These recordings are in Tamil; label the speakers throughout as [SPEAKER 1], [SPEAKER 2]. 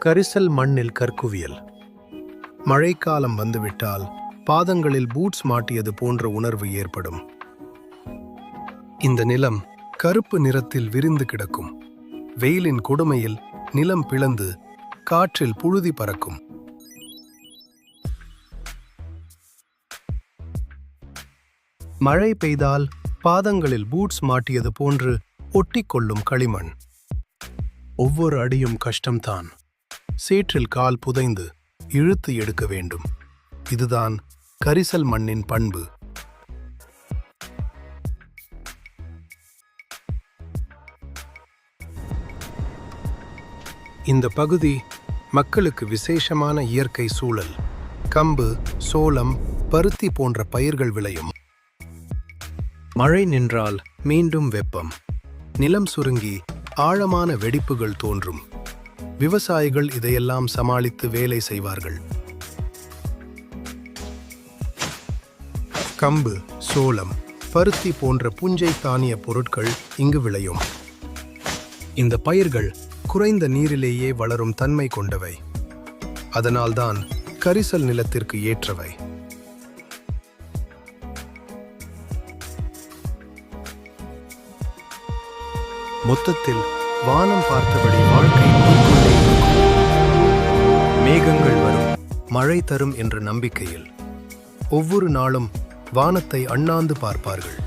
[SPEAKER 1] கரிசல் மண்ணில் கற்குவியல். மழைக்காலம் வந்துவிட்டால் பாதங்களில் பூட்ஸ் மாட்டியது போன்ற உணர்வு ஏற்படும். இந்த நிலம் கருப்பு நிறத்தில் விரிந்து கிடக்கும். வெயிலின் கொடுமையில் நிலம் பிளந்து காற்றில் புழுதி பறக்கும். மழை பெய்தால் பாதங்களில் பூட்ஸ் மாட்டியது போன்று ஒட்டிக்கொள்ளும் களிமண். ஒவ்வொரு அடியும் கஷ்டம்தான். சேற்றில் கால் புதைந்து இழுத்து எடுக்க வேண்டும். இதுதான் கரிசல் மண்ணின் பண்பு. இந்த பகுதி மக்களுக்கு விசேஷமான இயற்கை சூழல். கம்பு, சோளம், பருத்தி போன்ற பயிர்கள் விளையும். மழை நின்றால் மீண்டும் வெப்பம். நிலம் சுருங்கி ஆழமான வெடிப்புகள் தோன்றும். விவசாயிகள் இதையெல்லாம் சமாளித்து வேலை செய்வார்கள். கம்பு, சோளம், பருத்தி போன்ற புஞ்சை தானிய பொருட்கள் இங்கு விளையும். இந்த பயிர்கள் குறைந்த நீரிலேயே வளரும் தன்மை கொண்டவை. அதனால்தான் கரிசல் நிலத்திற்கு ஏற்றவை. மொத்தத்தில் வானம் பார்த்தபடி வாழ்க்கை போய்க்கொண்டே இருக்கும். மேகங்கள் வரும், மழை தரும் என்ற நம்பிக்கையில் ஒவ்வொரு நாளும் வானத்தை அண்ணாந்து பார்ப்பார்கள்.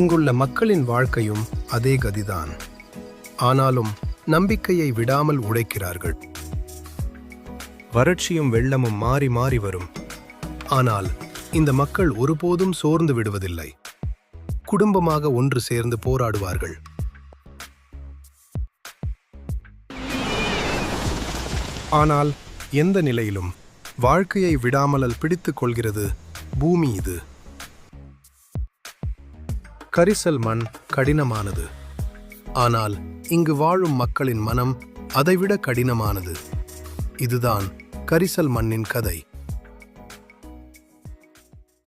[SPEAKER 1] இங்குள்ள மக்களின் வாழ்க்கையும் அதே கதிதான். ஆனாலும் நம்பிக்கையை விடாமல் உழைக்கிறார்கள். வறட்சியும் வெள்ளமும் மாறி மாறி வரும். ஆனால் இந்த மக்கள் ஒருபோதும் சோர்ந்து விடுவதில்லை. குடும்பமாக ஒன்று சேர்ந்து போராடுவார்கள். ஆனால் எந்த நிலையிலும் வாழ்க்கையை விடாமல் பிடித்துக் கொள்கிறது பூமி இது. கரிசல் மண் கடினமானது. ஆனால் இங்கு வாழும் மக்களின் மனம் அதைவிட கடினமானது. இதுதான் கரிசல் மண்ணின் கதை.